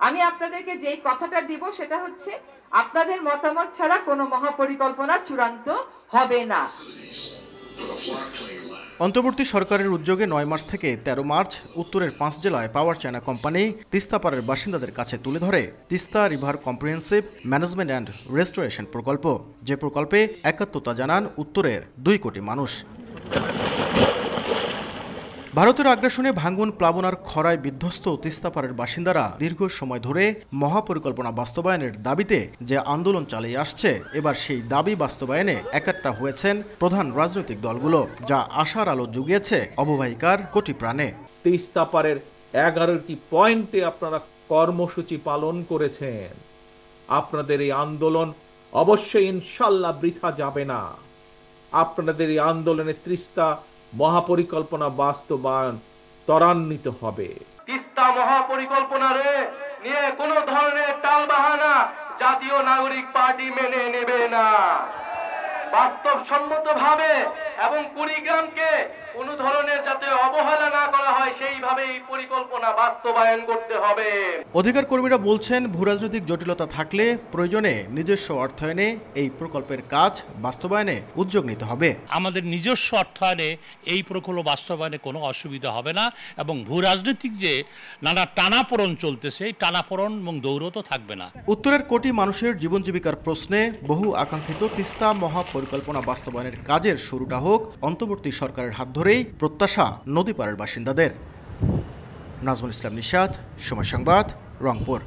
আমি আপনাদেরকে যেই কথাটা দিব সেটা হচ্ছে আপনাদের মতামত ছাড়া কোনো মহাপরিকল্পনা চূড়ান্ত হবে না। অন্তর্বর্তী সরকারের উদ্যোগে ৯ মার্চ থেকে ১৩ মার্চ উত্তরের ৫ জেলায় পাওয়ার চায়না কোম্পানি তিস্তাপাড়ের বাসিন্দাদের কাছে তুলে ধরে Teesta river comprehensive management and restoration প্রকল্প, যে প্রকল্পে একাত্মতা জানান উত্তরের ২ কোটি মানুষ। ভারতের আগ্রাসনে ভাঙ্গন, প্লাবন আর খরায় বিধ্বস্ত তিস্তাপাড়ের বাসিন্দারা দীর্ঘ সময় ধরে মহাপরিকল্পনা বাস্তবায়নের দাবিতে যে আন্দোলন চালিয়ে আসছে, এবার সেই দাবি বাস্তবায়নে একাট্টা হয়েছেন প্রধান রাজনৈতিক দলগুলো, যা আশার আলো জুগিয়েছে অববাহিকার কোটি প্রাণে। তিস্তাপাড়ের 11টি পয়েন্টে আপনারা কর্মসূচি পালন করেছেন। আপনাদের এই আন্দোলন অবশ্যই ইনশাল্লাহ বৃথা যাবে না। আপনাদের এই আন্দোলনে তিস্তা মহাপরিকল্পনা বাস্তবায়ন ত্বরান্বিত হবে। তিস্তা মহাপরিকল্পনারে নিয়ে কোনো ধরনের টালবাহানা জাতীয় নাগরিক পার্টি মেনে নেবে না। বাস্তবসম্মতভাবে এবং কুড়িগ্রামকে কোনো ধরনের যাতে অবহেলা না করা হয় সেইভাবে এই পরিকল্পনা বাস্তবায়ন করতে হবে। অধিকার কর্মীরা বলছেন, ভূরাজনৈতিক জটিলতা থাকলে প্রয়োজনে নিজস্ব অর্থায়নে এই প্রকল্পের কাজ বাস্তবায়নে উদ্যোগ নিতে হবে। আমাদের নিজস্ব অর্থায়নে এই প্রকল্প বাস্তবায়নে কোনো অসুবিধা হবে না এবং ভূরাজনৈতিক যে নানা টানাপোড়ন চলতেছে এই টানাপোড়ন এবং দৌড়ও থাকবে না। উত্তরের কোটি মানুষের জীবন জীবিকার প্রশ্নে বহু আকাঙ্ক্ষিত তিস্তা মহাপরিকল্পনা বাস্তবায়নের কাজের শুরুটা হোক অন্তর্বর্তী সরকারের হাত ধরেই প্রত্যাশা নদীপাড়ের বাসিন্দাদের। নাজমুল ইসলাম নিশাত, সময় সংবাদ, রংপুর।